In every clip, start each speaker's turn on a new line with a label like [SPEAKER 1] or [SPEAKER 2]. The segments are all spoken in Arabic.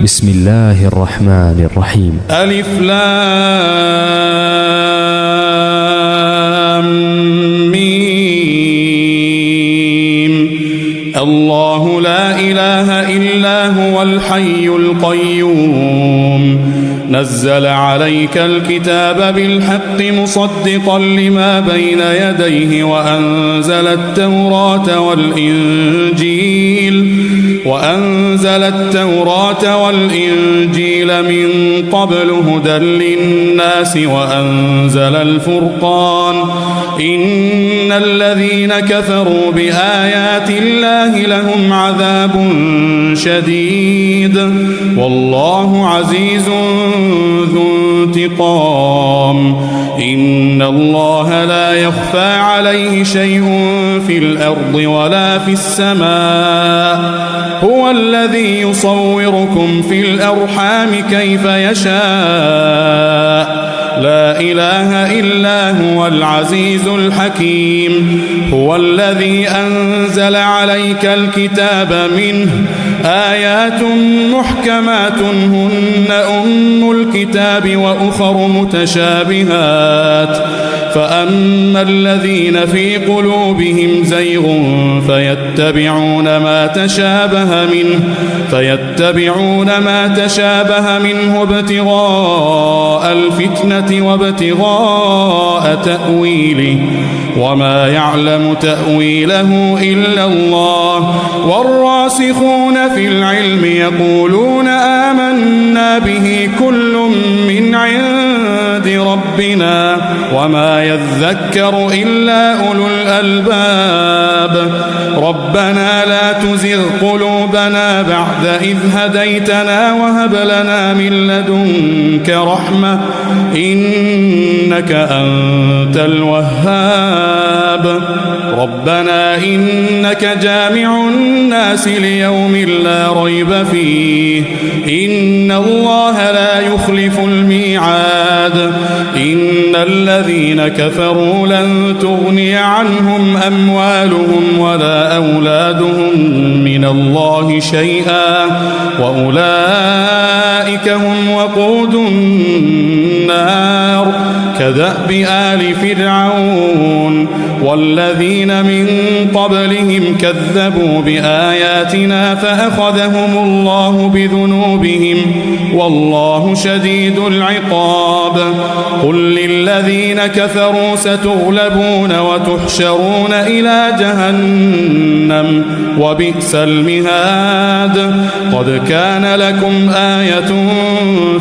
[SPEAKER 1] بسم الله الرحمن الرحيم.
[SPEAKER 2] ألف لام ميم. الله لا إله إلا هو الحي القيوم نزل عليك الكتاب بالحق مصدقا لما بين يديه وأنزل التوراة والإنجيل من قبل هدى للناس وأنزل الفرقان إن الذين كفروا بآيات الله لهم عذاب شديد والله عزيز ذو انتقام إن الله لا يخفى عليه شيء في الأرض ولا في السماء هو الذي يصوركم في الأرحام كيف يشاء لا إله إلا هو العزيز الحكيم هو الذي أنزل عليك الكتاب منه آيات محكمات هن أم الكتاب وأخر متشابهات فأما الذين في قلوبهم زيغ فيتبعون ما تشابه منه ابتغاء الفتنة وابتغاء تأويله وما يعلم تأويله إلا الله والراسخون في العلم يقولون آمنا به كل من عند ربنا وما يذكر إلا أولو الألباب ربنا لا تزغ قلوبنا بعد إذ هديتنا وهب لنا من لدنك رحمة إنك أنت الوهاب ربنا إنك جامع الناس ليوم لا ريب فيه إن الله لا يخلف الميعاد إن الذين كفروا لن تغني عنهم أموالهم ولا أولادهم من الله شيئا وأولئك هم وقود النار كدأب آل فرعون والذين من قبلهم كذبوا بآياتنا فأخذهم الله بذنوبهم والله شديد العقاب قل للذين كفروا ستغلبون وتحشرون إلى جهنم وبئس المهاد قد كان لكم آية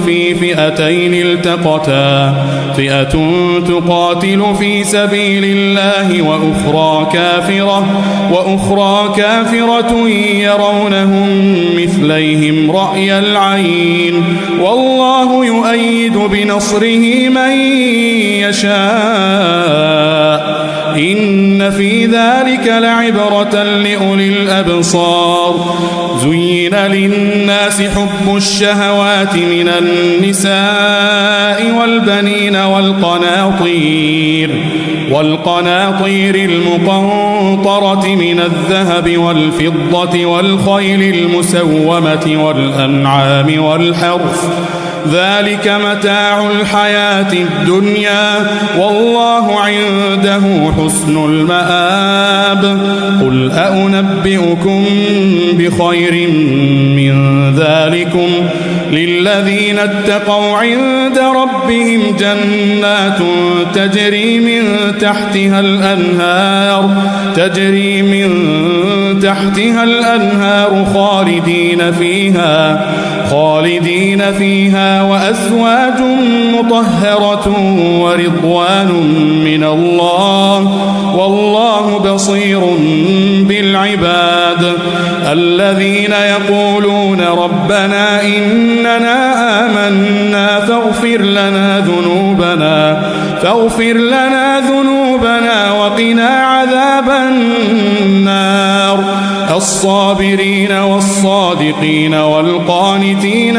[SPEAKER 2] في فئتين التقتا فئة تقاتل في سبيل الله وأخرى كافرة يرونهم مثليهم رأي العين والله يؤيد بنصره من يشاء إن في ذلك لعبرة لأولي الأبصار زين للناس حب الشهوات من النساء والبنين والقناطير المقنطرة من الذهب والفضة والخيل المسومة والأنعام والحرث ذلك متاع الحياة الدنيا والله عنده حسن المآب قل أنبئكم بخير من ذلكم للذين اتقوا عند ربهم جنات تجري من تحتها الأنهار خالدين فيها وأزواج مطهرة ورضوان من الله والله بصير بالعباد الذين يقولون ربنا إننا آمنا فاغفر لنا ذنوبنا وقنا عذاب النار الصابرين والصادقين والقانتين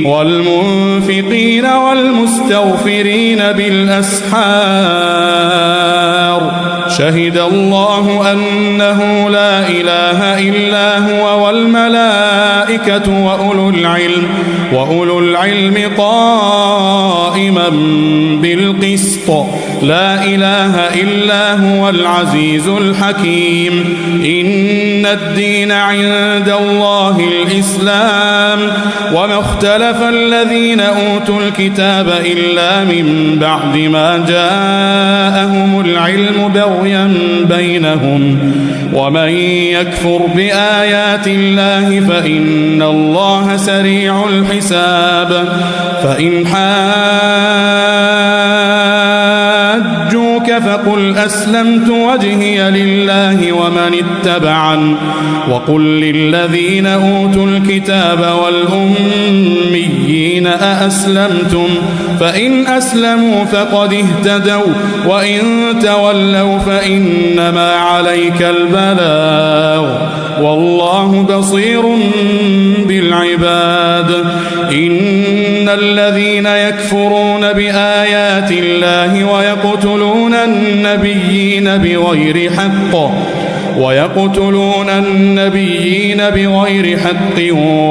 [SPEAKER 2] والمنفقين والمستغفرين بالأسحار شهد الله أنه لا إله إلا هو والملائكة وأولو العلم قائما بالقسط لا إله إلا هو العزيز الحكيم إن الدين عند الله الإسلام وما اختلف الذين أوتوا الكتاب إلا من بعد ما جاءهم العلم بغيا بينهم ومن يكفر بآيات الله فإن الله سريع الحساب فإن حاجوك فقل أسلمت وجهي لله ومن اتبعن وقل للذين أوتوا الكتاب والأميين أأسلمتم فإن أسلموا فقد اهتدوا وإن تولوا فإنما عليك البلاغ والله بصير بالعباد إن الذين يكفرون بآيات الله ويقتلون النبيين بغير حق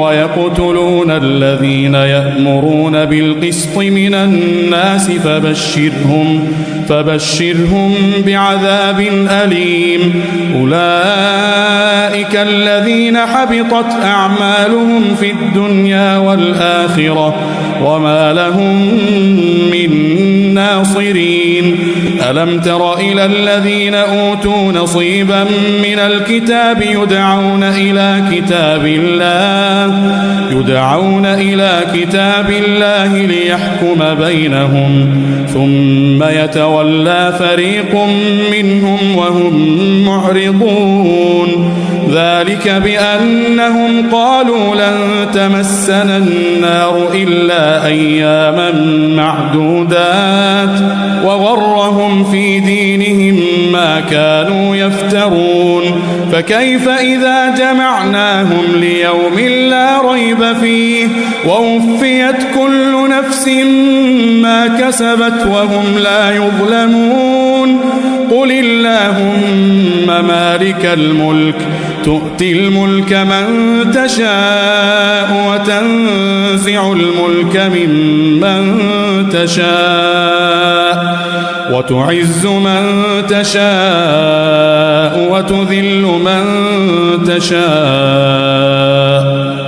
[SPEAKER 2] ويقتلون الذين يأمرون بالقسط من الناس فبشرهم بعذاب أليم أولئك الذين حبطت أعمالهم في الدنيا والآخرة وما لهم من ناصرين ألم تر إلى الذين أوتوا نصيبا من الكتاب يدعون إلى كتاب الله ليحكم بينهم ثم يتولى فريق منهم وهم معرضون ذلك بأنهم قالوا لن تمسنا النار إلا أياما معدودات وغرهم في دينهم ما كانوا يفترون فكيف إذا جمعناهم ليوم لا ريب فيه ووفيت كل نفس ما كسبت وهم لا يظلمون قل اللهم مالك الملك تؤتي الملك من تشاء وتنزع الملك ممن تشاء وتعز من تشاء وتذل من تشاء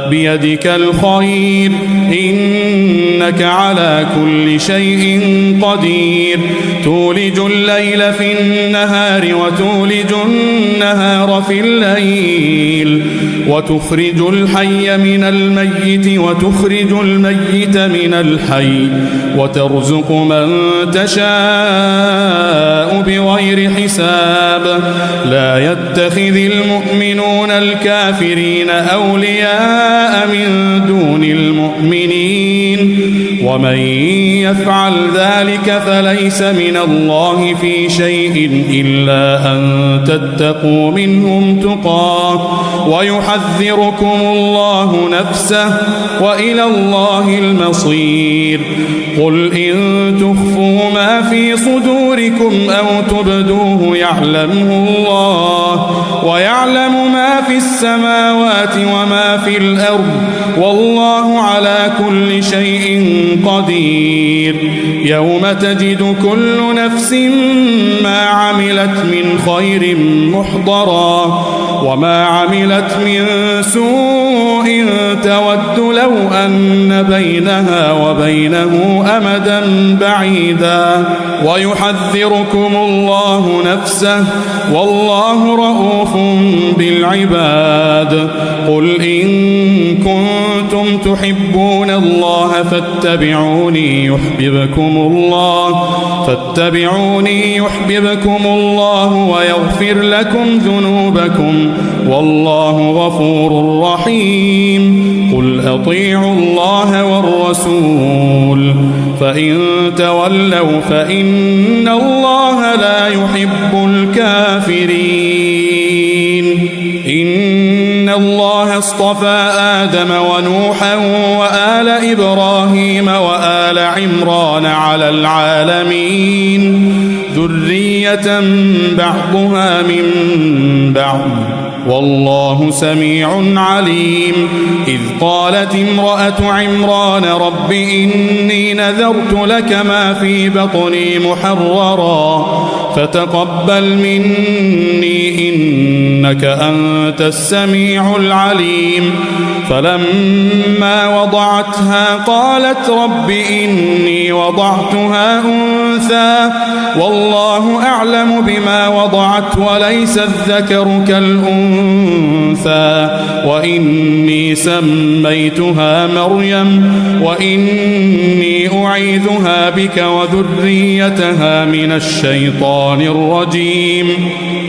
[SPEAKER 2] بيدك الخير إنك على كل شيء قدير تولج الليل في النهار وتولج النهار في الليل وتخرج الحي من الميت وتخرج الميت من الحي وترزق من تشاء بغير حساب لا يتخذ المؤمنون الكافرين أولياء من دون المؤمنين ومن يفعل ذلك فليس من الله في شيء إلا أن تتقوا منهم تقاه ويحذركم الله نفسه وإلى الله المصير قل إن تخفوا ما في صدوركم أو تبدوه يعلمه الله ويعلم ما في السماوات وما في الأرض والله على كل شيء قدير يوم تجد كل نفس ما عملت من خير محضرا وما عملت من سوء تود لو أن بينها وبينه أمدا بعيدا ويحذركم الله نفسه والله رؤوف بالعباد قل إن كنتم تحبون الله فاتبعوني يحببكم الله ويغفر لكم ذنوبكم والله غفور رحيم قل أطيعوا الله والرسول فإن تولوا فإن الله لا يحب الكافرين إن الله اصطفى آدم ونوحا وآل إبراهيم وآل عمران على العالمين ذرية بعضها من بعض والله سميع عليم. إذ قالت امرأة عمران رب إني نذرت لك ما في بطني محررا فتقبل مني إنك أنت السميع العليم. فلما وضعتها قالت رب إني وضعتها أنثى والله أعلم بما وضعت وليس الذكر كالأنثى وإني سميتها مريم وإني أعيذها بك وذريتها من الشيطان الرجيم.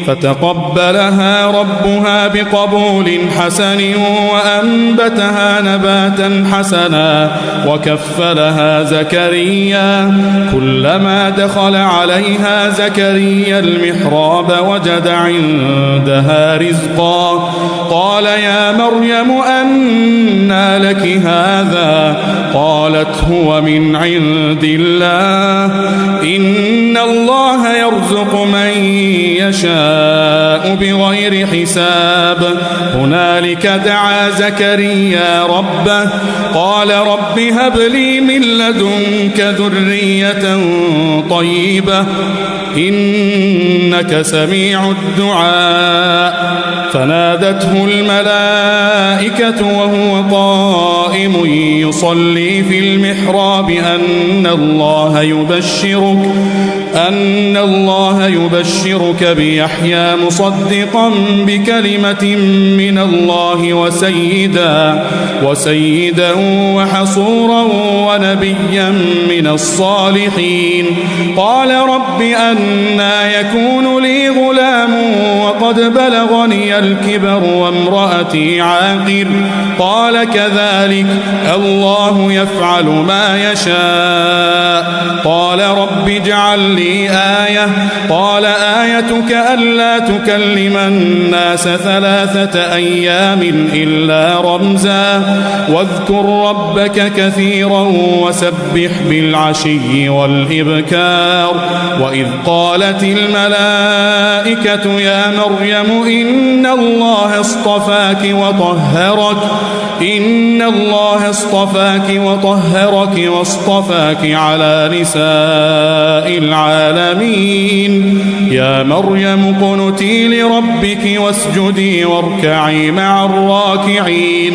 [SPEAKER 2] فتقبلها ربها بقبول حسن وأنبتها نباتا حسنا وكفلها زكريا. كلما دخل عليها زكريا المحراب وجد عندها رزقا قال يا مريم أنى لك هذا قالت هو من عند الله إن الله يرزق من يشاء بغير حساب. هنالك دعا زكريا ربه قال رب هب لي من لدنك ذرية طيبة إنك سميع الدعاء. فنادته الملائكة وهو قائم يصلي في المحراب أن الله يبشرك بيحيى مصدقا بكلمة من الله وسيدا وحصورا ونبيا من الصالحين. قال رب أنى يكون لي غلام وقد بلغني الكبر وامرأتي عاقر قال كذلك الله يفعل ما يشاء. قال رب اجعل لي آية قال آيتك ألا تكلم الناس 3 أيام إلا رمزا واذكر ربك كثيرا وسبح بالعشي والإبكار. وإذ قالت الملائكة يا مريم إن الله اصطفاك وطهرك واصطفاك على نساء العالمين. يا مريم اقنتي لربك واسجدي واركعي مع الراكعين.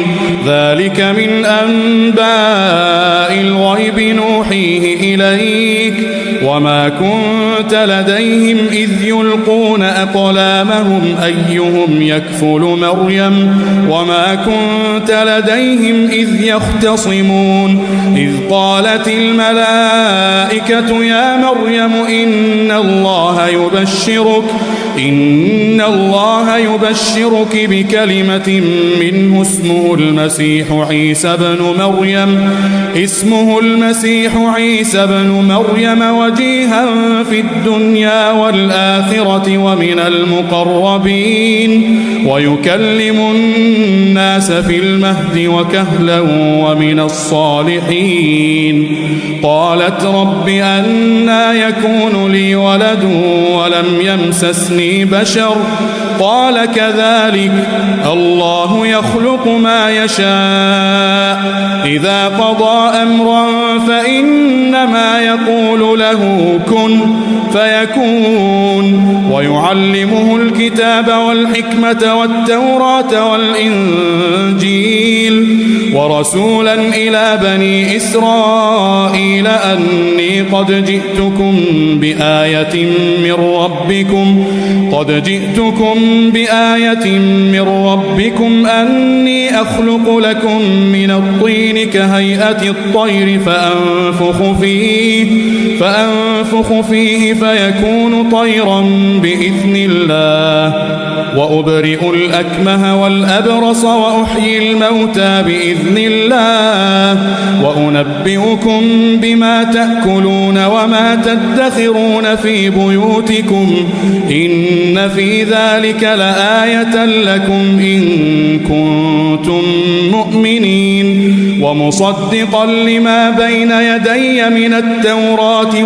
[SPEAKER 2] ذلك من أنباء الغيب نوحيه إليك وما كنت لديهم إذ يلقون أقلامهم أيهم يكفل مريم وما كنت لديهم إذ يختصمون. إذ قالت الملائكة يا مريم إن الله يبشرك بكلمة منه اسمه المسيح عيسى بن مريم وجيها في الدنيا والآخرة ومن المقربين ويكلم الناس في المهد وكهلا ومن الصالحين. قالت رب أنى يكون لي ولد ولم يمسسني بشر قال كذلك الله يخلق ما يشاء إذا قضى أمرا فإنما يقول له كن فيكون. ويعلمه الكتاب والحكمة والتوراة والإنجيل ورسولا إلى بني إسرائيل أني قد جئتكم بآية من ربكم أني أخلق لكم من الطين كهيئة الطير فأنفخ فيه فيكون طيرا بإذن الله وأبرئ الأكمه والأبرص وأحيي الموتى بإذن الله وأنبئكم بما تأكلون وما تدخرون في بيوتكم إن في ذلك لآية لكم إن كنتم مؤمنين. المؤمنين ومصدقا لما بين يدي من التوراة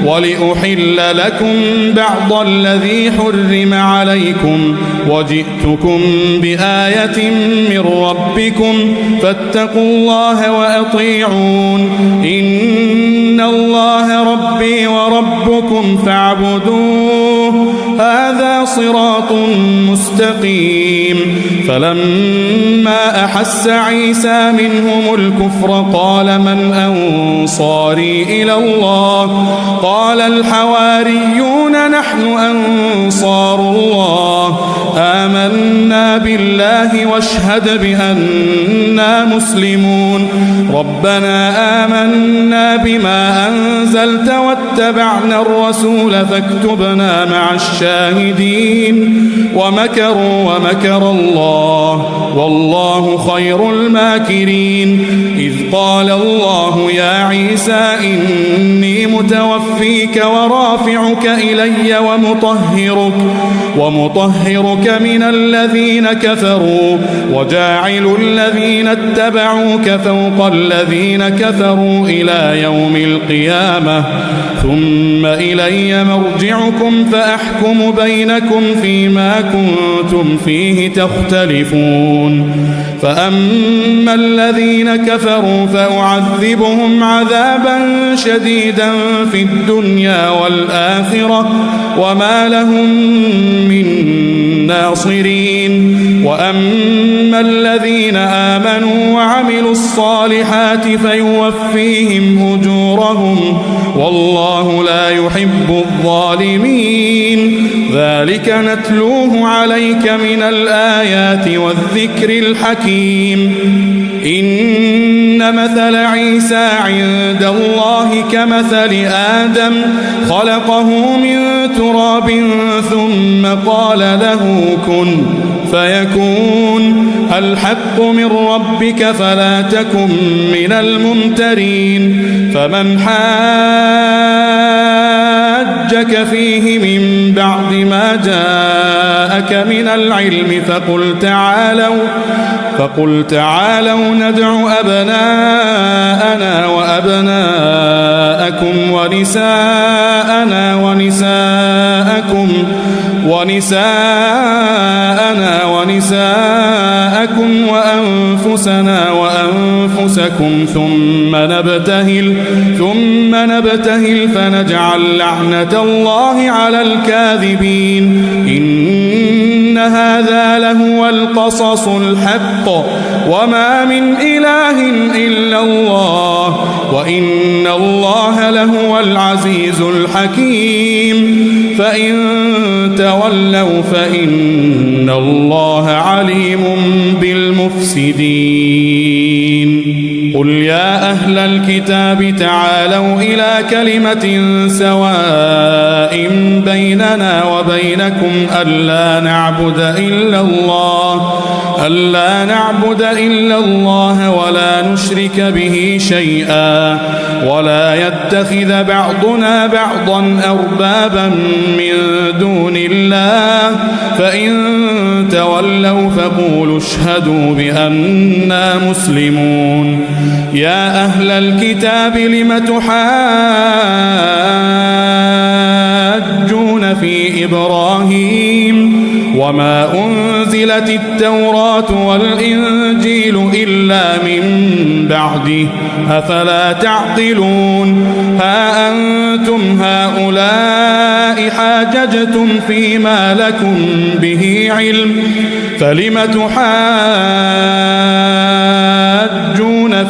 [SPEAKER 2] ولأحل لكم بعض الذي حرم عليكم وجئتكم بآية من ربكم فاتقوا الله وأطيعون إن الله ربي وربكم فاعبدوه هذا صراط مستقيم. فلما أحس عيسى منهم الكفر قال من أنصاري إلى الله قال الحواريون نحن أنصار الله آمنا بالله واشهد بأننا مسلمون ربنا آمنا بما أنزلت واتبعنا الرسول فاكتبنا مع الشاهدين ومكروا ومكر الله والله خير الماكرين. إذ قال الله يا عيسى إني متوفيك ورافعك إلي ومطهرك من الذين كفروا وجاعل الذين اتبعوك فوق الذين كفروا إلى يوم القيامة ثم إلي مرجعكم فأحكم بينكم فيما كنتم فيه تختلفون. فأما الذين كفروا فأعذبهم عذابا شديدا في الدنيا والآخرة وما لهم من ناصرين. وأما الذين آمنوا وعملوا الصالحات فيوفيهم أجورهم والله لا يحب الظالمين. ذلك نتلوه عليك من الآيات والذكر الحكيم. إن مثل عيسى عند الله كمثل آدم خلقه من تراب ثم قال له كن فيكون الحق من ربك فلا تكن من الممترين. فمن حاجك فيه من بعد ما جاءك من العلم فقل تعالوا ندع أبناءنا وأبناءكم ونساءنا ونساءكم وأنفسنا وأنفسكم ثم نبتهل فنجعل لعنة الله على الكاذبين. إن هذا لهو القصص الحق وما من إله إلا الله وإن الله لهو العزيز الحكيم. فإن تولوا فإن الله عليم بالمفسدين. قل يا أهل الكتاب تعالوا إلى كلمة سواء بيننا وبينكم ألا نعبد إلا الله ولا نشرك به شيئا ولا يتخذ بعضنا بعضا أربابا من دون الله فإن تولوا فقولوا اشهدوا بأننا مسلمون. يا أهل الكتاب لم تحاجون في إبراهيم وما أنزلت التوراة والإنجيل إلا من بعده أفلا تعقلون. ها أنتم هؤلاء حاججتم فيما لكم به علم فلم تحاجون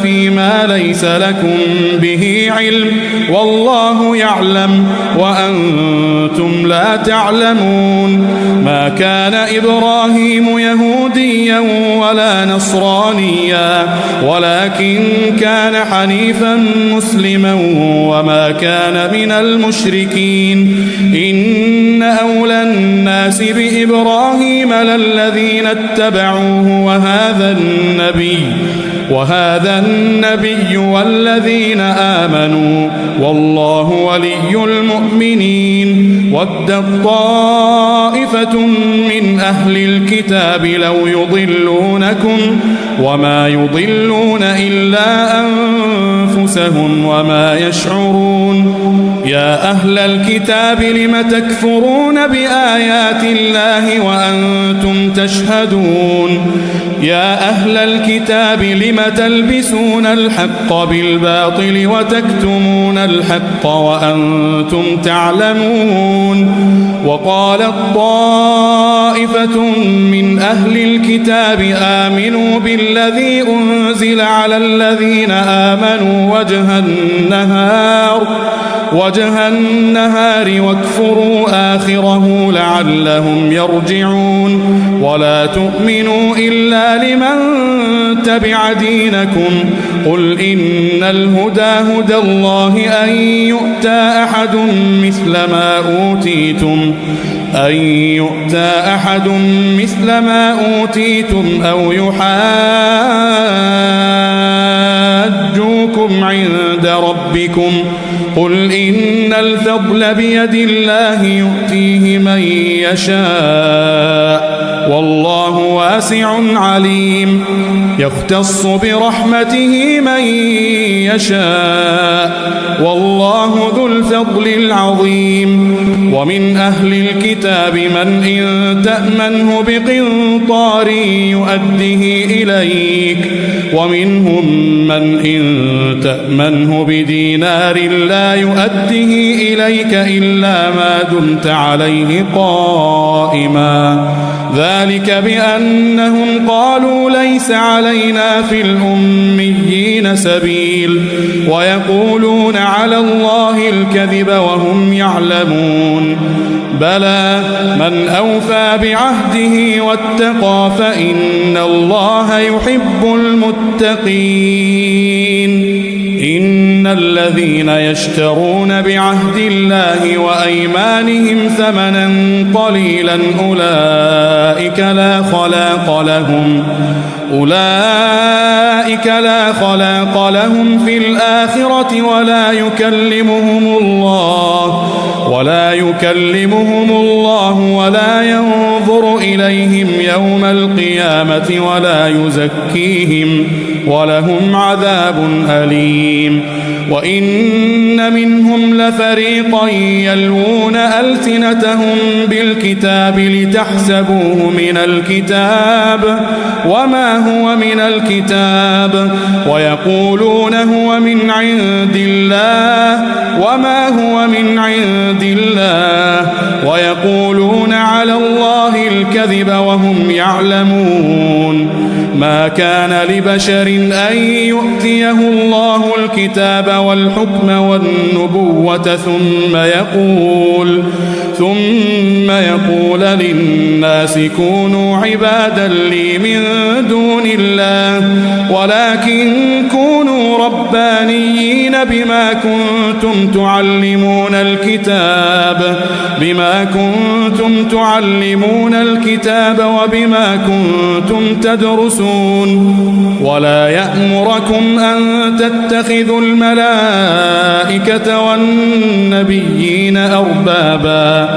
[SPEAKER 2] فيما ليس لكم به علم والله يعلم وأنتم لا تعلمون. ما كان إبراهيم يهوديا ولا نصرانيا ولكن كان حنيفا مسلما وما كان من المشركين. إن أولى الناس بإبراهيم للذين اتبعوه وهذا النبي والذين آمنوا والله ولي المؤمنين. ودت طائفة من أهل الكتاب لو يضلونكم وما يضلون إلا أنفسهم وما يشعرون يا أهل الكتاب لم تكفرون بآيات الله وأنتم تشهدون يا أهل الكتاب لم تلبسون الحق بالباطل وتكتمون الحق وأنتم تعلمون وقالت طائفة من أهل الكتاب آمنوا بالذي أنزل على الذين آمنوا وجه النهار واكفروا آخره لعلهم يرجعون ولا تؤمنوا إلا لمن تبع دينكم قل إن الهدى هدى الله أن يؤتى أحد مثل ما أوتيتم أو يحاجوكم عند ربكم قل إن الفضل بيد الله يؤتيه من يشاء والله واسع عليم يختص برحمته من يشاء والله ذو الفضل العظيم ومن أهل الكتاب من إن تأمنه بقنطار يؤديه إليك ومنهم من إن تأمنه بدينار لا يؤديه إليك إلا ما دمت عليه قائما ذلك بأنهم قالوا ليس علينا في الأميين سبيل ويقولون على الله الكذب وهم يعلمون بلى من أوفى بعهده واتقى فإن الله يحب المتقين إن الذين يشترون بعهد الله وأيمانهم ثمنا قليلا أولئك لا خلاق لهم في الآخرة ولا يكلمهم الله ولا ينظر إليهم يوم القيامة ولا يزكيهم ولهم عذاب أليم وإن منهم لفريقا يلوون ألسنتهم بالكتاب لتحسبوه من الكتاب وما هو من الكتاب ويقولون هو من عند الله وما هو من عند الله ويقولون على الله الكذب وهم يعلمون ما كان لبشر أن يؤتيه الله الكتاب والحكم والنبوة ثم يقول للناس كونوا عبادا لي من دون الله ولكن كونوا ربانيين بما كنتم تعلمون الكتاب وبما كنتم تدرسون ولا يأمركم أن تتخذوا الملائكة والنبيين أربابا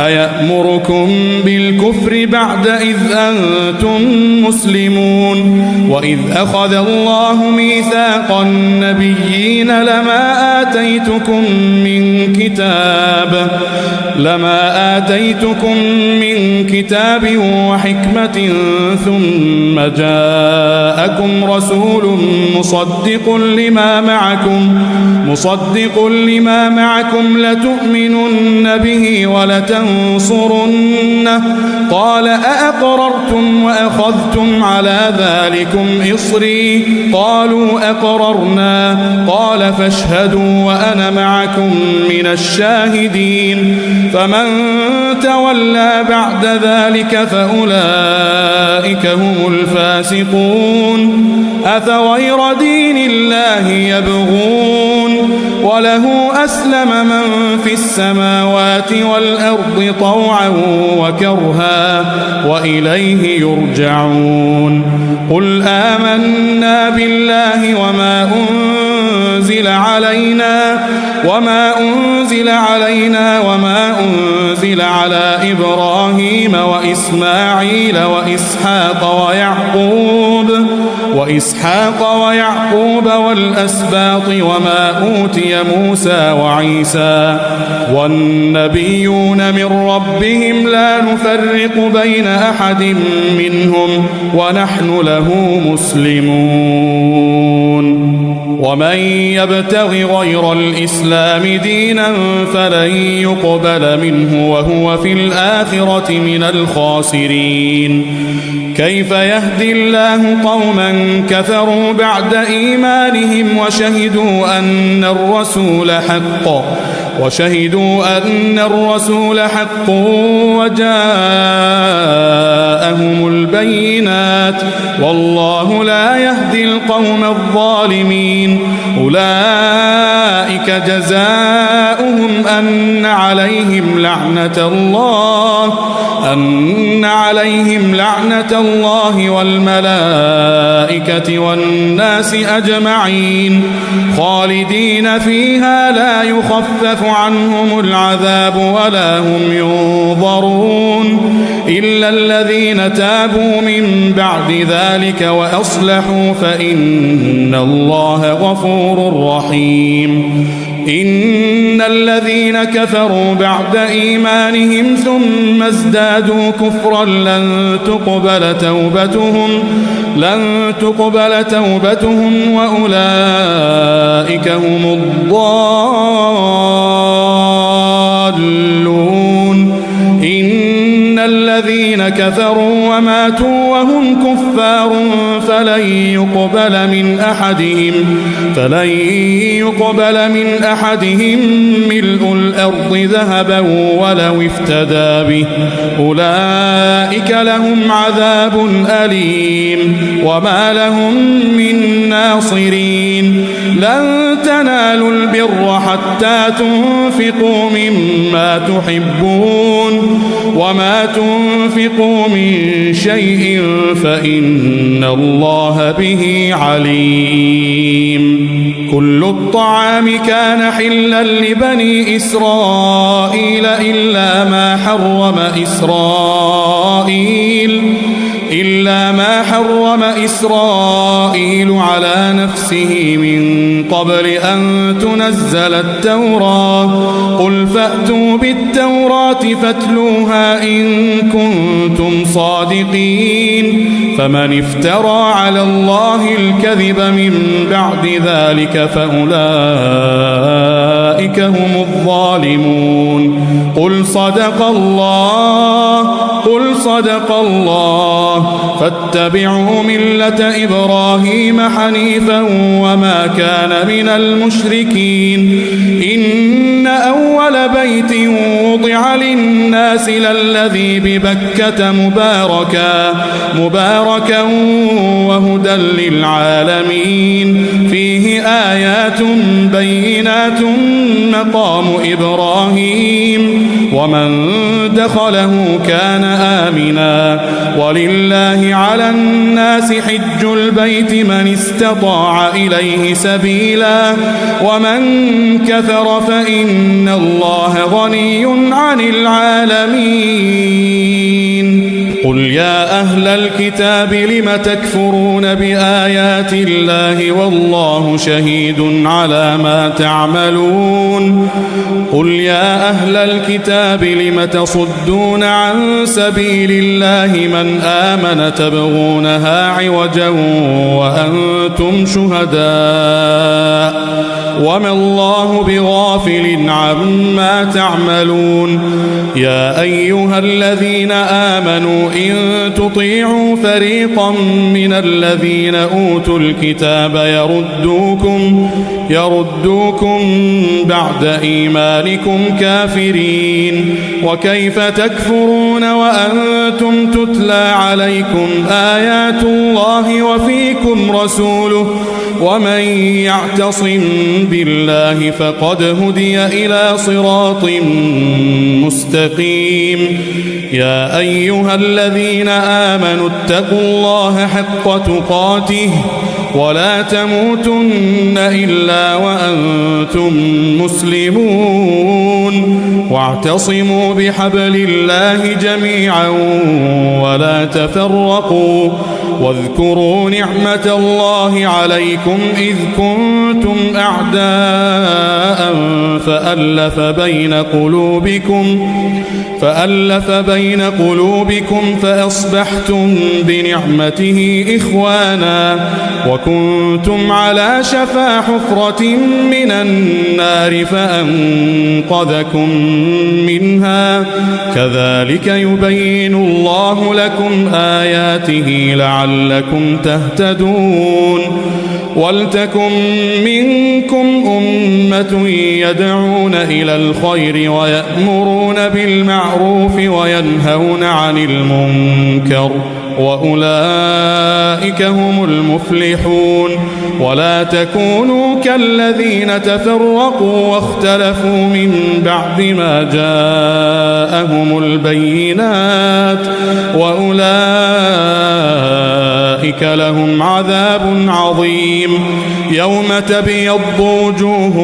[SPEAKER 2] أيأمركم بالكفر بعد إذ أنتم مسلمون وإذ أخذ الله ميثاق النبيين لما آتيتكم من كتاب وحكمة ثم جاءكم رسول مصدق لما معكم لتؤمنن به ولتنصرنه قال أأقررتم وأخذتم على ذلكم إصري قالوا أقررنا قال فاشهدوا وأنا معكم من الشاهدين فمن تولى بعد ذلك فأولئك هم الفاسقون أفغير دين الله يبغون وله أسلم من في السماوات والأرض طوعا وكرها وإليه يرجعون قل آمنا بالله وما أنزل علينا وما إسرائيل على إبراهيم وإسماعيل وإسحاق ويعقوب والأسباط وما أوتي موسى وعيسى والنبيون من ربهم لا نفرق بين أحد منهم ونحن له مسلمون. ومن يبتغ غير الإسلام دينا فلن يقبل منه وهو في الآخرة من الخاسرين. كيف يهدي الله قوما كفروا بعد إيمانهم وشهدوا أن الرسول حق وجاءهم البينات والله لا يهدي القوم الظالمين. أولئك جزاؤهم أن عليهم لعنة الله والملائكة والناس أجمعين خالدين فيها لا يخفف عنهم العذاب ولا هم ينظرون إلا الذين تابوا من بعد ذلك وأصلحوا فإن الله غفور رحيم. إن الذين كفروا بعد إيمانهم ثم ازدادوا كفرا لن تقبل توبتهم وأولئك هم الضالون. إن الذين كفروا وماتوا وهم كفار فلن يقبل من أحدهم ملء الأرض ذهبا ولو افتدى به أولئك لهم عذاب أليم وما لهم من ناصرين. لن تنالوا البر حتى تنفقوا مما تحبون وما تنفقوا من شيء فإن الله به عليم. كل الطعام كان حلا لبني إسرائيل إلا ما حرم إسرائيل على نفسه من قبل أن تنزل التوراة. قل فأتوا بالتوراة فاتلوها إن كنتم صادقين. فمن افترى على الله الكذب من بعد ذلك فأولئك هم الظالمون. قل صدق الله فاتبعوا ملة إبراهيم حنيفا وما كان من المشركين. إن أول بيت وضع للناس للذي ببكة مباركا وهدى للعالمين. فيه آيات بينات مقام إبراهيم ومن دخله كان آمنا. ولله على الناس حج البيت من استطاع إليه سبيلا ومن كفر فإن الله غني عن العالمين. قل يا أهل الكتاب لم تكفرون بآيات الله والله شهيد على ما تعملون. قل يا أهل الكتاب لم تصدون عن سبيل الله من آمن تبغونها عوجا وأنتم شهداء وما الله بغافل عما تعملون. يا أيها الذين آمنوا إن تطيعوا فريقا من الذين أوتوا الكتاب يردوكم بعد إيمانكم كافرين. وكيف تكفرون وأنتم تتلى عليكم آيات الله وفيكم رسوله ومن يعتصم بالله فقد هدي إلى صراط مستقيم. يا أيها الذين آمنوا اتقوا الله حق تقاته ولا تموتن إلا وأنتم مسلمون. واعتصموا بحبل الله جميعا ولا تفرقوا واذكروا نعمة الله عليكم إذ كنتم أعداء فألف بين قلوبكم فأصبحتم بنعمته إخوانا وكنتم على شفا حفرة من النار فأنقذكم منها كذلك يبين الله لكم آياته لعلكم تهتدون ولتكن منكم أمة يدعون إلى الخير ويأمرون بالمعروف وينهون عن المنكر وأولئك هم المفلحون ولا تكونوا كالذين تفرقوا واختلفوا من بعد ما جاءهم البينات وأولئك لهم عذاب عظيم يوم تبيض وجوه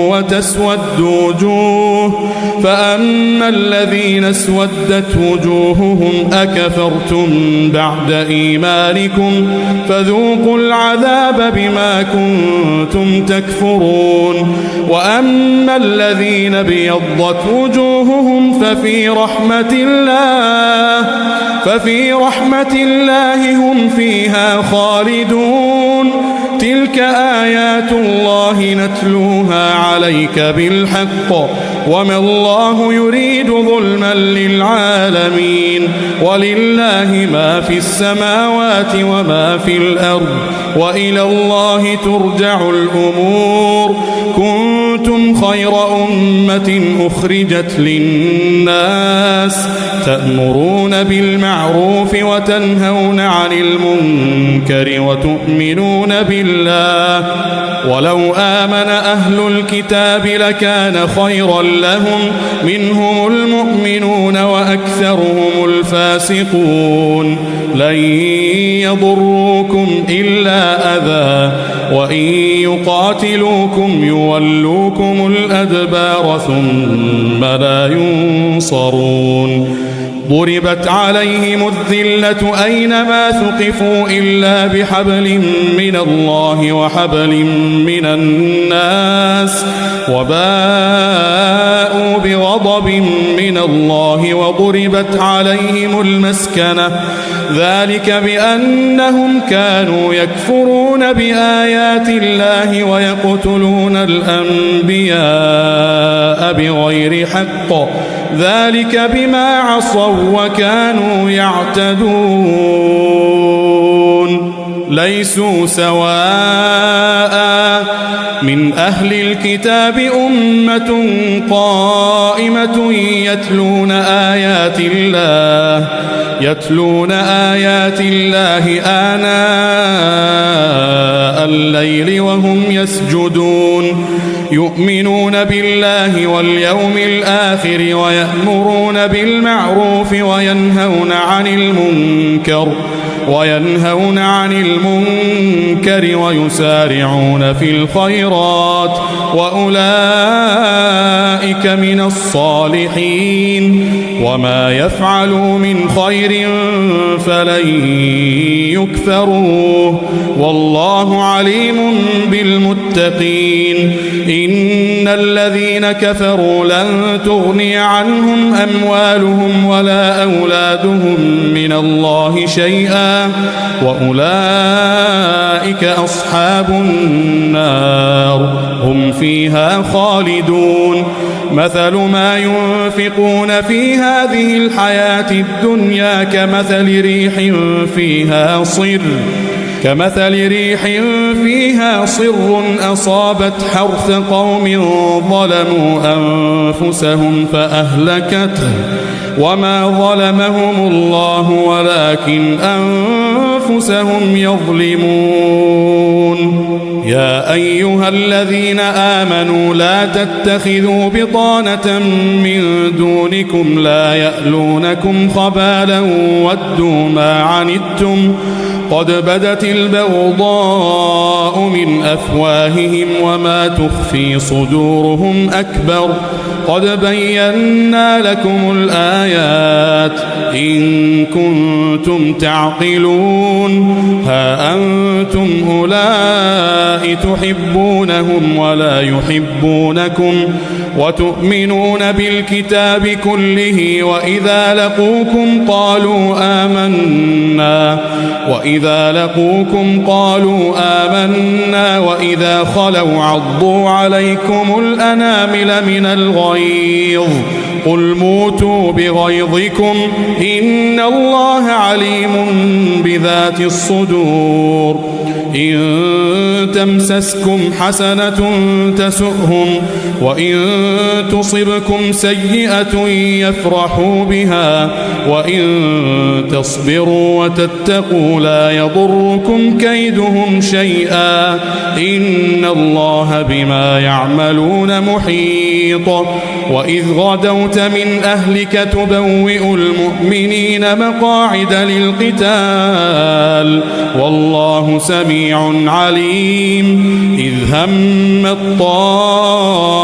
[SPEAKER 2] وتسود وجوه فأما الذين اسودت وجوههم أكفرتم بعد إيمانكم فذوقوا العذاب بما كنتم تكفرون وأما الذين بيضت وجوههم ففي رحمة الله هم فيها خالدون تلك آيات الله نتلوها عليك بالحق وما الله يريد ظلما للعالمين ولله ما في السماوات وما في الأرض وإلى الله ترجع الأمور كنتم خير أمة أخرجت للناس تأمرون بالمعروف وتنهون عن المنكر وتؤمنون بالله ولو آمن أهل الكتاب لكان خيرا لهم منهم المؤمنون وأكثرهم الفاسقون لن يضروكم إلا أذى وإن يقاتلوكم يولوكم الأدبار ثم لا ينصرون ضربت عليهم الذلة أينما ثقفوا إلا بحبل من الله وحبل من الناس وباءوا بغضب من الله وضربت عليهم المسكنة ذلك بأنهم كانوا يكفرون بآيات الله ويقتلون الأنبياء بغير حق ذلك بما عصوا وكانوا يعتدون ليسوا سواء من أهل الكتاب أمة قائمة يتلون آيات الله آناء الليل وهم يسجدون يؤمنون بالله واليوم الآخر ويأمرون بالمعروف وينهون عن المنكر ويسارعون في الخيرات وأولئك من الصالحين وما يفعلوا من خير فلن يكفروه والله عليم بالمتقين إن الذين كفروا لن تغني عنهم أموالهم ولا أولادهم من الله شيئا وأولئك أصحاب النار هم فيها خالدون مثل ما ينفقون في هذه الحياة الدنيا كمثل ريح فيها صر أصابت حرث قوم ظلموا أنفسهم فأهلكته وما ظلمهم الله ولكن أنفسهم يظلمون يا أيها الذين آمنوا لا تتخذوا بطانة من دونكم لا يألونكم خبالا ودوا ما عنتم قد بدت البغضاء من أفواههم وما تخفي صدورهم أكبر قد بينا لكم الآيات إن كنتم تعقلون ها أنتم أولئك تحبونهم ولا يحبونكم وتؤمنون بالكتاب كله وإذا لقوكم قالوا آمنا وإذا خلوا عضوا عليكم الأنامل من الغيظ قل موتوا بغيظكم إن الله عليم بذات الصدور إن تمسسكم حسنة تسؤهم وإن تصبكم سيئة يفرحوا بها وإن تصبروا وتتقوا لا يضركم كيدهم شيئا إن الله بما يعملون محيط وإذ غدوت من أهلك تبوئ المؤمنين مقاعد للقتال والله سميع عليم إذ هم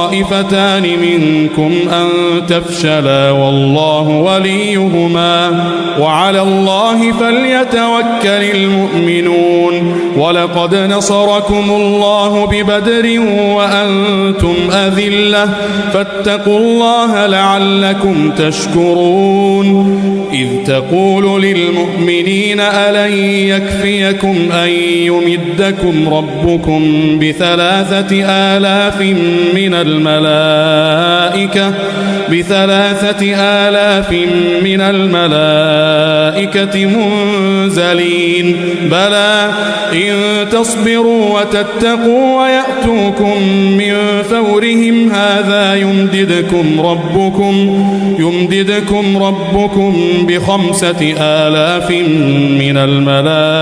[SPEAKER 2] الطائفتان منكم أن تفشلا والله وليهما وعلى الله فليتوكل المؤمنون ولقد نصركم الله ببدر وأنتم أذلة فاتقوا الله لعلكم تشكرون إذ تقول للمؤمنين ألن يكفيكم أن يمدكم ربكم بثلاثة آلاف من الملائكة منزلين بلى إن تصبروا وتتقوا ويأتوكم من فورهم هذا يمددكم ربكم ب5,000 من الملائكة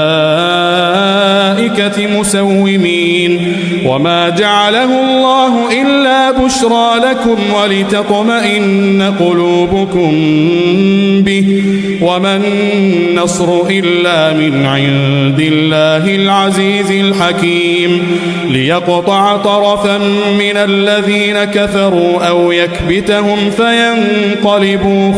[SPEAKER 2] مسومين وما جعله الله إلا بشرى لكم ولتطمئن قلوبكم به وما النصر إلا من عند الله العزيز الحكيم ليقطع طرفا من الذين كفروا أو يكبتهم فينقلبوا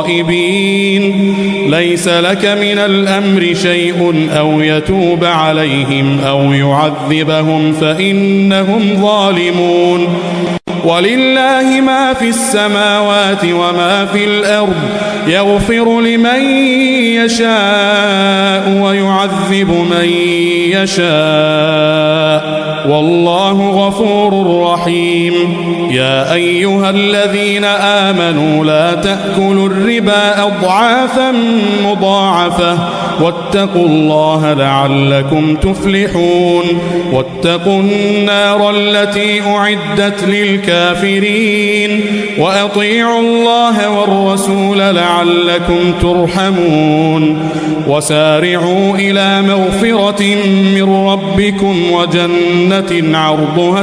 [SPEAKER 2] خائبين ليس لك من الأمر شيء أو يتوب عليهم أو يعذبهم فإنهم ظالمون ولله ما في السماوات وما في الأرض يغفر لمن يشاء ويعذب من يشاء والله غفور رحيم يا أيها الذين آمنوا لا تأكلوا الربا أضعافا مضاعفة واتقوا الله لعلكم تفلحون واتقوا النار التي أعدت للكافرين وأطيعوا الله والرسول لعلكم ترحمون وسارعوا إلى مغفرة من ربكم وجنة عرضها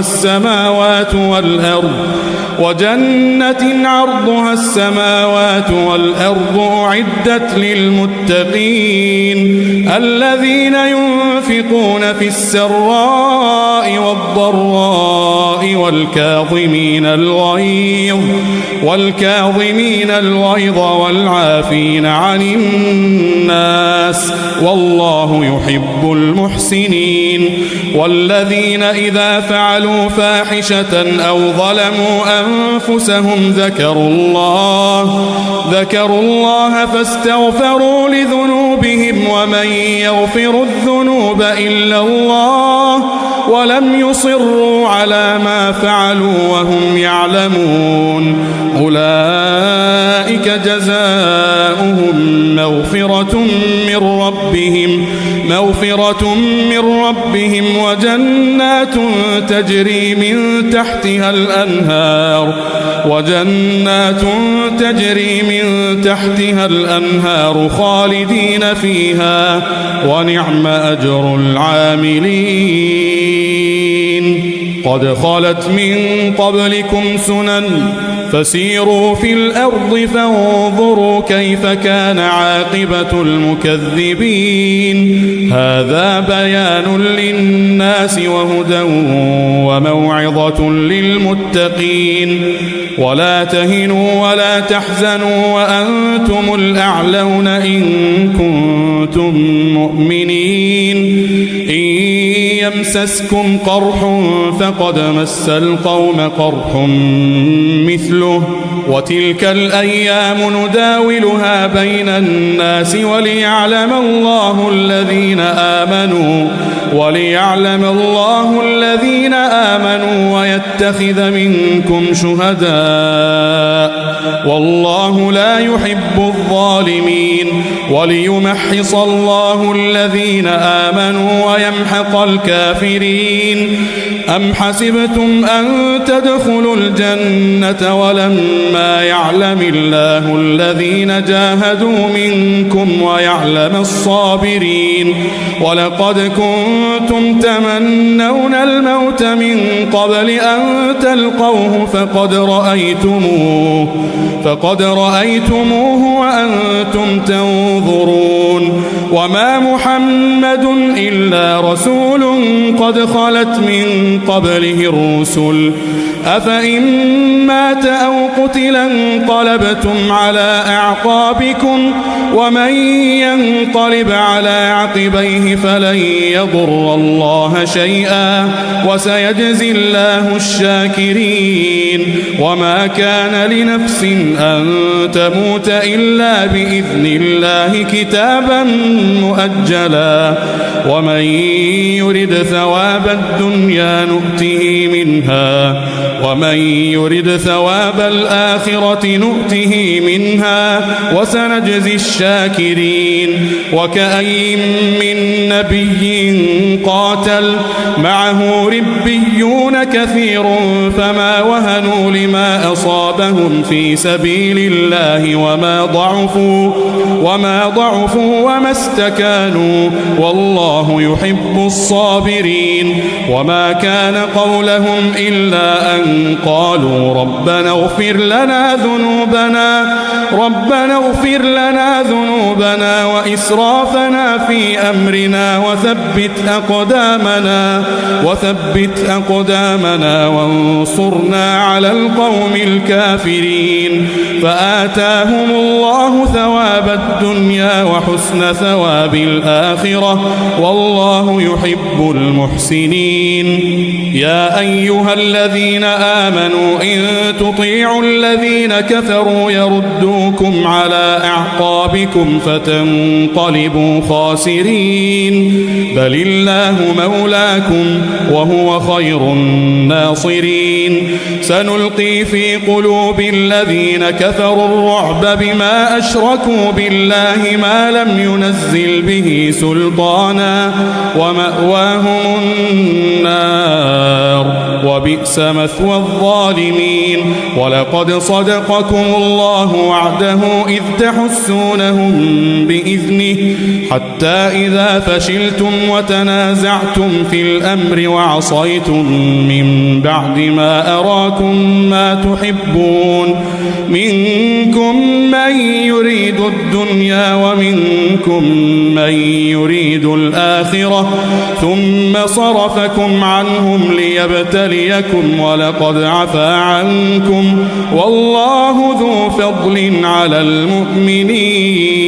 [SPEAKER 2] السماوات والأرض أعدت للمتقين الذين ينفقون في السراء والضراء والكاظمين الغيظ والعافين عن الناس والله يحب المحسنين والذين إذا فعلوا فاحشة أو ظلموا أنفسهم ذكروا الله فاستغفروا لذنوبهم ومن يغفر الذنوب إلا الله ولم يصروا على ما فعلوا وهم يعلمون أولئك جزاؤهم مغفرة من ربهم وجنات تجري من تحتها الأنهار خالدين فيها ونعم أجر العاملين قد خلت من قبلكم سنن فسيروا في الأرض فانظروا كيف كان عاقبة المكذبين هذا بيان للناس وهدى وموعظة للمتقين ولا تهنوا ولا تحزنوا وأنتم الأعلون إن كنتم مؤمنين إن يمسسكم قرح فقد مس القوم قرح مثله وتلك الأيام نداولها بين الناس وليعلم الله الذين آمنوا ويتخذ منكم شهداء والله لا يحب الظالمين وليمحص الله الذين آمنوا ويمحق الكافرين أم حسبتم أن تدخلوا الجنة ولما يعلم الله الذين جاهدوا منكم ويعلم الصابرين ولقد كنتم تمنون الموت من قبل أن تلقوه فقد رأيتموه وأنتم تنظرون وما محمد إلا رسول قد خلت من قبله الرسل أفإن مات أو قتل انقلبتم على أعقابكم ومن ينقلب على عقبيه فلن يضر الله شيئا وسيجزي الله الشاكرين وما كان لنفس أن تموت إلا بإذن الله كتابا مؤجلا ومن يرد ثواب الدنيا نؤته منها ومن يرد ثواب الآخرة نؤته منها وسنجزي الشاكرين وكأي من نبي قاتل معه ربيون كثير فما وهنوا لما أصابهم في سبيل الله وما ضعفوا وما استكانوا والله يحب الصابرين وما كان قولهم إلا أن قالوا ربنا اغفر لنا ذنوبنا وإسرافنا في أمرنا وثبت أقدامنا وانصرنا على القوم الكافرين فآتاهم الله ثواب الدنيا وحسن ثواب الآخرة والله يحب المحسنين يا أيها الذين آمنوا إن تطيعوا الذين كفروا يردوكم على أعقابكم فتنقلبوا خاسرين بل الله مولاكم وهو خير الناصرين سنلقي في قلوب الذين كفروا الرعب بما أشركوا بالله ما لم ينزل به سلطانا ومأواهم النار وبئس مثوى الظالمين ولقد صدقكم الله وعده إذ تحسونهم بإذنه حتى إذا فشلتم وتنازعتم في الأمر وعصيتم من بعد ما أراكم ما تحبون منكم من يريد الدنيا ومنكم من يريد الآخرة ثم صرفكم عنهم ليبتليكم ولقد عفا عنكم والله ذو فضل على المؤمنين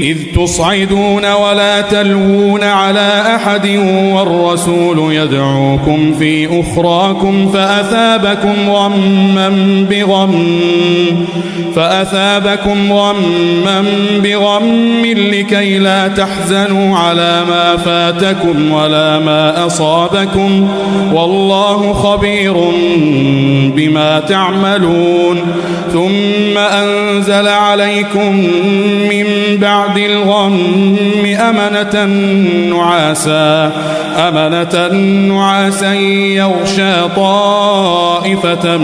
[SPEAKER 2] إذ تصعدون ولا تلوون على أحد والرسول يدعوكم في أخراكم فأثابكم غما بغم لكي لا تحزنوا على ما فاتكم ولا ما أصابكم والله خبير بما تعملون ثم أنزل عليكم من بعد الغم أمنة نعاسا يغشى طائفة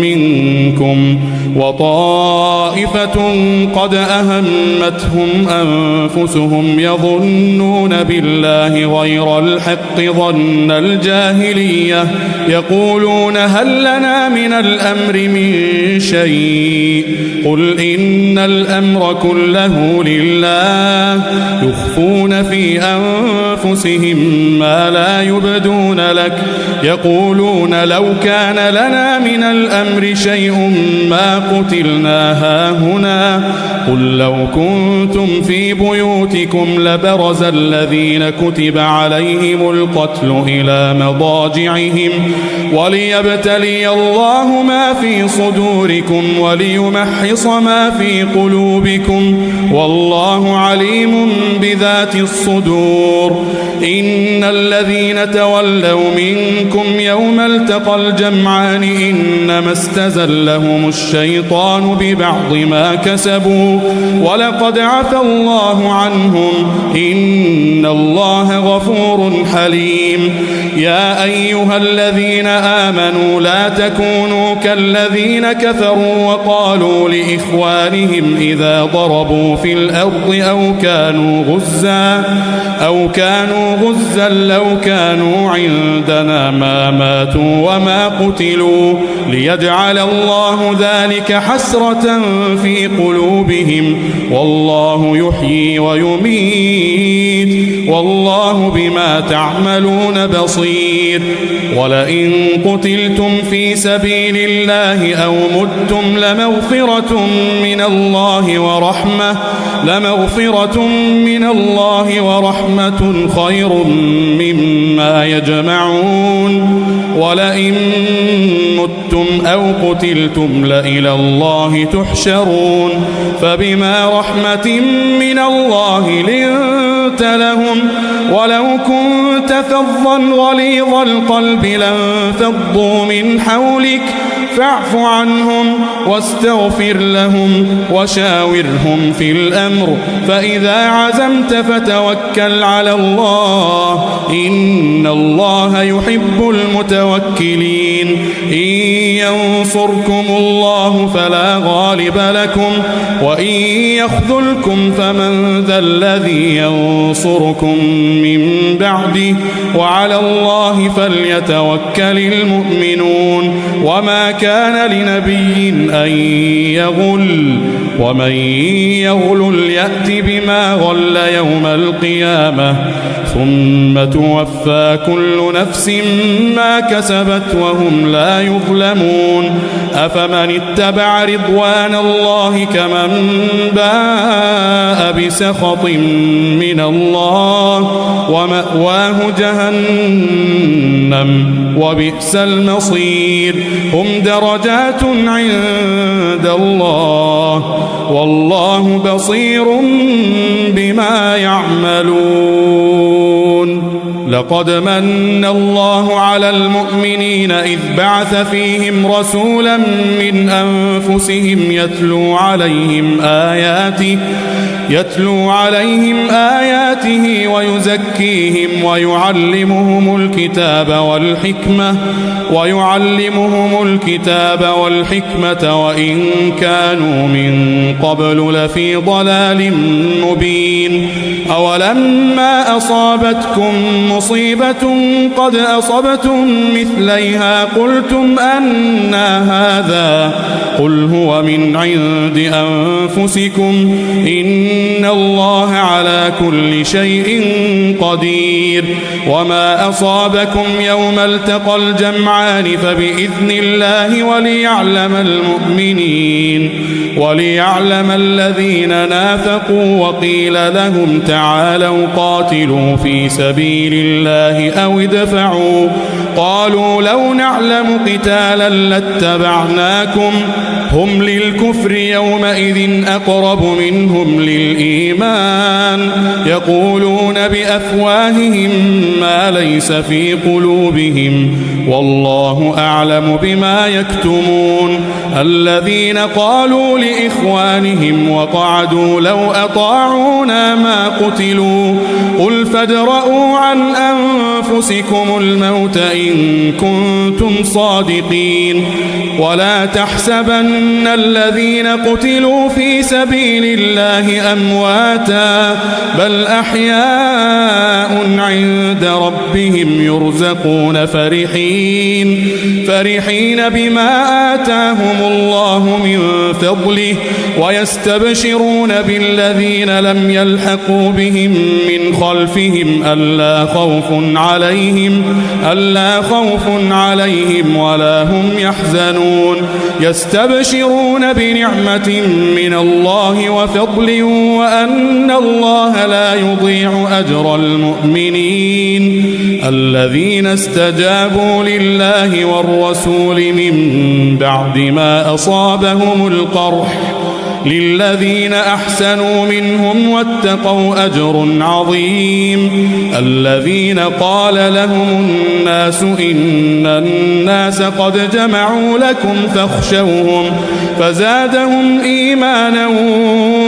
[SPEAKER 2] منكم وطائفة قد أهمتهم أنفسهم يظنون بالله غير الحق ظن الجاهلية يقولون هل لنا من الأمر من شيء قل إن الأمر كله لله يخفون في أنفسهم ما لا يبدون لك يقولون لو كان لنا من الأمر شيء ما قتلنا هاهنا قل لو كنتم في بيوتكم لبرز الذين كتب عليهم القتل إلى مضاجعهم وليبتلي الله ما في صدوركم وليمحص ما في قلوبكم والله عليم بذات الصدور إن الذين تولوا منكم يوم التقى الجمعان إنما استزلهم الشيطان ببعض ما كسبوا ولقد عفى الله عنهم إن الله غفور حليم يا أيها الذين آمنوا لا تكونوا كالذين كفروا وقالوا لإخوانهم إذا ضربوا في الأرض أو كانوا غزا لو كانوا عندنا ما ماتوا وما قتلوا ليجعل الله ذلك حسرة في قلوبهم والله يحيي ويميت والله بما تعملون بصير ولئن قتلتم في سبيل الله أو متم لمغفرة من الله ورحمة خير مما يجمعون ولئن متم أو قتلتم لإلى الله تحشرون فبما رحمة من الله لنت لهم ولو كنت فظا غليظ القلب لانفضوا من حولك فاعف عنهم واستغفر لهم وشاورهم في الأمر فإذا عزمت فتوكل على الله إن الله يحب المتوكلين إن ينصركم الله فلا غالب لكم وإن يخذلكم فمن ذا الذي ينصركم من بعده وعلى الله فليتوكل المؤمنون وما كان لنبي أن يغل ومن يغل يأت بما غل يوم القيامة ثم توفى كل نفس ما كسبت وهم لا يظلمون أفمن اتبع رضوان الله كمن باء بسخط من الله ومأواه جهنم وبئس المصير هم درجات عند الله والله بصير بما يعملون لقد من الله على المؤمنين إذ بعث فيهم رسولا من أنفسهم يتلو عليهم آياته ويزكيهم ويعلمهم الكتاب والحكمة وإن كانوا من قبل لفي ضلال مبين أولما أصابتكم مصيبة قد أصبتم مثليها قلتم أنى هذا قل هو من عند أنفسكم إن الله على كل شيء قدير وما أصابكم يوم التقى الجمعان فبإذن الله وليعلم الذين نافقوا وقيل لهم تعالوا قاتلوا في سبيل الله قالوا لو نعلم قتالا لاتبعناكم هم للكفر يومئذ أقرب منهم للإيمان يقولون بأفواههم ما ليس في قلوبهم والله أعلم بما يكتمون الذين قالوا لإخوانهم وقعدوا لو أطاعونا ما قتلوا قل فادرءوا عن أنفسكم الموت إن كنتم صادقين ولا تحسبن الذين قتلوا في سبيل الله أمواتا بل أحياء عند ربهم يرزقون فرحين بما آتاهم الله من فضله ويستبشرون بالذين لم يلحقوا بهم من خلفهم ألا خوف عليهم ولا هم يحزنون يستبشرون بنعمة من الله وفضل وأن الله لا يضيع أجر المؤمنين الذين استجابوا لله والرسول من بعد ما أصابهم القرح للذين أحسنوا منهم واتقوا أجر عظيم الذين قال لهم الناس إن الناس قد جمعوا لكم فاخشوهم فزادهم إيمانا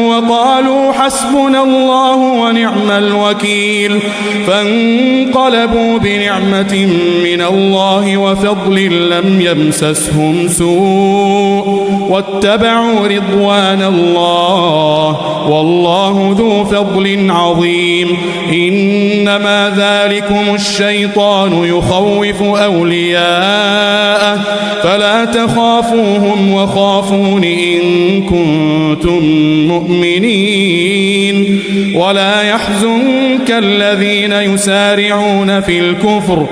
[SPEAKER 2] وقالوا حسبنا الله ونعم الوكيل فانقلبوا بنعمة من الله وفضل لم يمسسهم سوء واتبعوا رضوان الله والله ذو فضل عظيم إنما ذلكم الشيطان يخوف أولياءه فلا تخافوهم وخافون إن كنتم مؤمنين ولا يحزنك الذين يسارعون في الكفر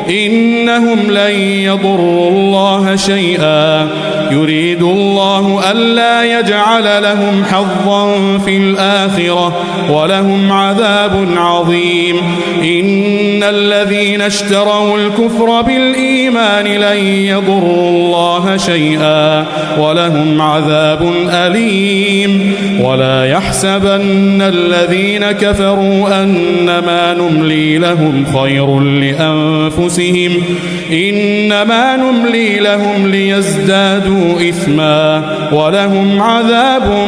[SPEAKER 2] إنهم لن يضروا الله شيئا يريد الله ألا يجعل لهم حظا في الآخرة ولهم عذاب عظيم إن الذين اشتروا الكفر بالإيمان لن يضروا الله شيئا ولهم عذاب أليم ولا يحسبن الذين كفروا أنما نملي لهم خير لأنفسهم إنما نملي لهم ليزدادوا إثما ولهم عذاب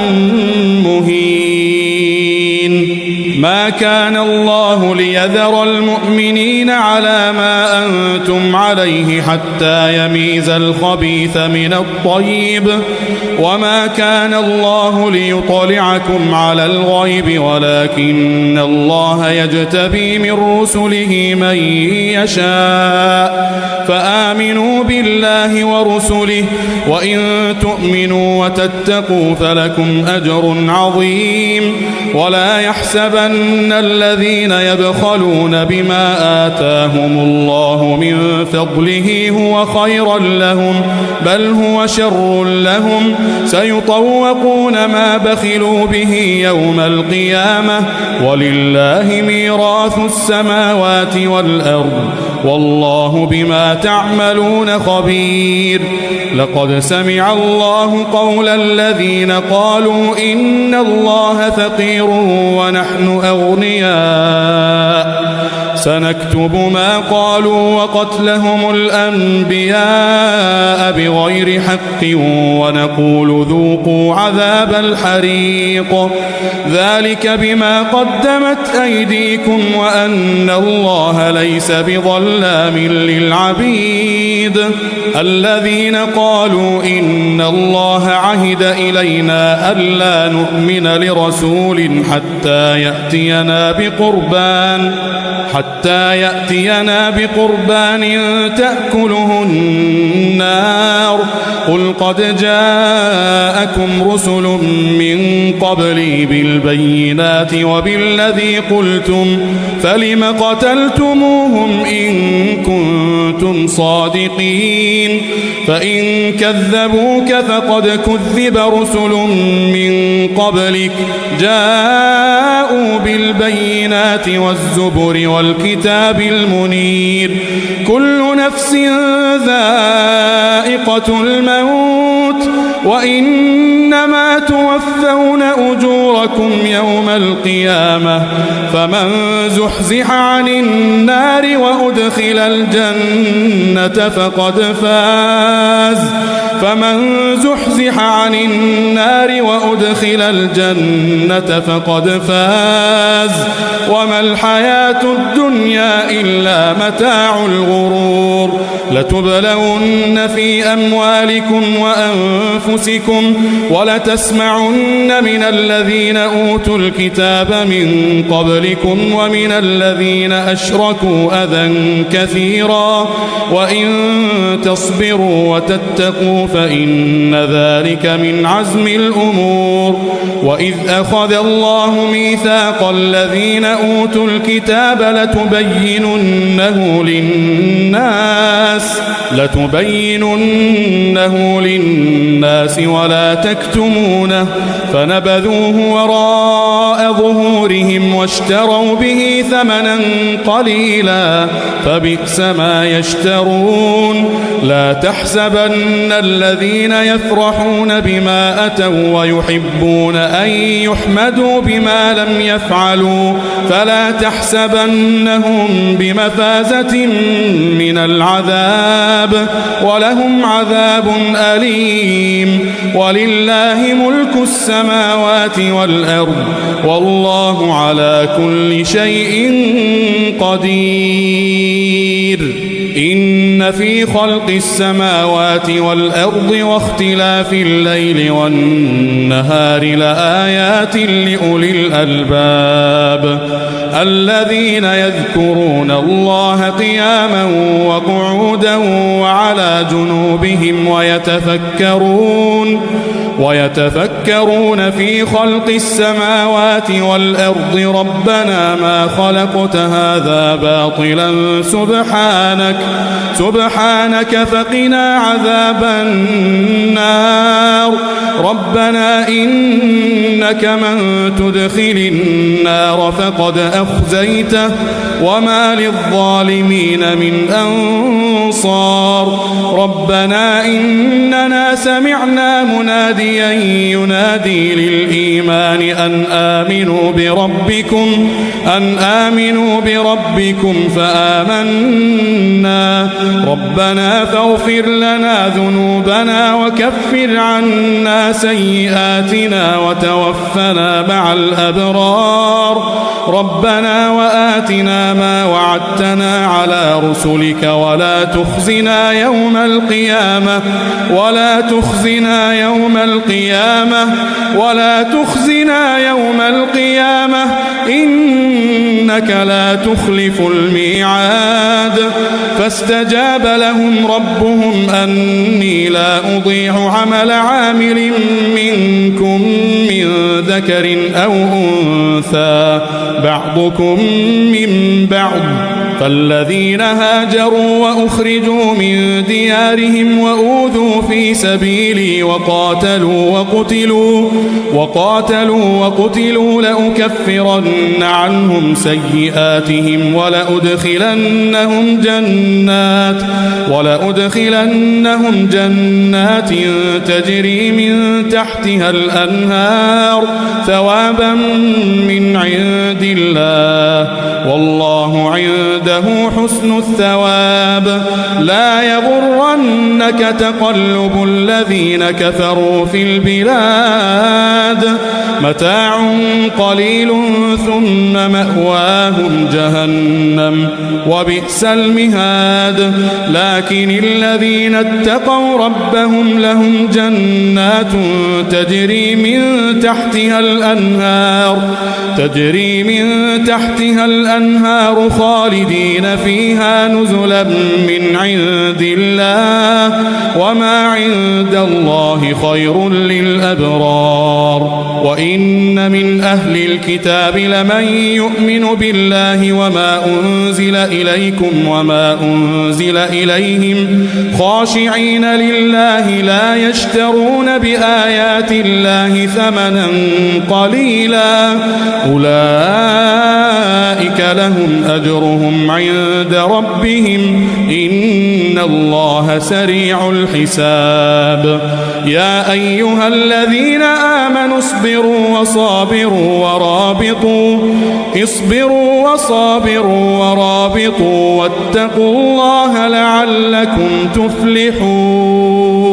[SPEAKER 2] مهين ما كان الله ليذر المؤمنين على ما أنتم عليه حتى يميز الخبيث من الطيب وما كان الله ليطلعكم على الغيب ولكن الله يجتبي من رسله من يشاء فآمنوا بالله ورسله وإن تؤمنوا وتتقوا فلكم أجر عظيم ولا يحسبن الذين يبخلون بما آتاهم الله من فضله هو خيرا لهم بل هو شر لهم سيطوقون ما بخلوا به يوم القيامة ولله ميراث السماوات والأرض والله بما تعملون خبير لقد سمع الله قول الذين قالوا إن الله فقير ونحن أغنياء سنكتب ما قالوا وقتلهم الأنبياء بغير حق ونقول ذوقوا عذاب الحريق ذلك بما قدمت أيديكم وأن الله ليس بظلام للعبيد الذين قالوا إن الله عهد إلينا ألا نؤمن لرسول حتى يأتينا بقربان تأكله النار قل قد جاءكم رسل من قبلي بالبينات وبالذي قلتم فلم قتلتموهم إن كنتم صادقين فإن كذبوك فقد كذب رسل من قبلك جاءوا بالبينات والزبر والكتاب المنير كل نفس ذائقة الموت وإنما توفون أجوركم يوم القيامة فمن زحزح عن النار وأدخل الجنة فقد فاز عن النار وأدخل الجنة فقد فاز وما الحياة الدنيا إلا متاع الغرور لتبلون في أموالكم وأنفسكم ولتسمعن من الذين أوتوا الكتاب من قبلكم ومن الذين أشركوا أذى كثيرا وإن تصبروا وتتقوا فإن ذلك من عزم الأمور وإذ أخذ الله ميثاق الذين أوتوا الكتاب لتبيننه للناس ولا تكتمونه فنبذوه وراء ظهورهم واشتروا به ثمنا قليلا فبئس ما يشترون لا تحسبن الذين يفرحون بما أتوا ويحبون أن يحمدوا بما لم يفعلوا فلا تحسبنهم بمفازة من العذاب ولهم عذاب أليم ولله ملك السماوات والأرض والله على كل شيء قدير إن في خلق السماوات والأرض واختلاف الليل والنهار لآيات لأولي الألباب الذين يذكرون الله قياما وقعودا وعلى جنوبهم ويتفكرون في خلق السماوات والأرض ربنا ما خلقت هذا باطلا سبحانك فقنا عذاب النار ربنا إنك من تدخل النار فقد أخزيته وما للظالمين من أنصار ربنا إننا سمعنا مناديا ينادي للإيمان أن آمنوا بربكم فآمنا ربنا فاغفر لنا ذنوبنا وكفر عنا سيئاتنا وتوفنا مع الأبرار ربنا وآتنا ما وعدتنا على رسلك ولا تخزنا يوم القيامة إنك لا تخلف الميعاد فاستجاب لهم ربهم أني لا أضيع عمل عامل منكم من ذكر أو أنثى بعضكم من بعض فالذين هاجروا وأخرجوا من ديارهم وأوذوا في سبيلي وقاتلوا لأكفرن عنهم سيئاتهم ولأدخلنهم جنات تجري من تحتها الأنهار ثوابا من عند الله والله عنده حسن الثواب لا يغرنك تقلب الذين كفروا في البلاد متاع قليل ثم مأواهم جهنم وبئس المهاد لكن الذين اتقوا ربهم لهم جنات تجري من تحتها الأنهار خالدين خالدين فيها نزلا من عند الله وما عند الله خير للأبرار وإن من أهل الكتاب لمن يؤمن بالله وما أنزل إليكم وما أنزل إليهم خاشعين لله لا يشترون بآيات الله ثمنا قليلا أولئك لهم أجرهم عند ربهم إن الله سريع الحساب يا أيها الذين آمنوا اصبروا وصابروا ورابطوا واتقوا الله لعلكم تفلحون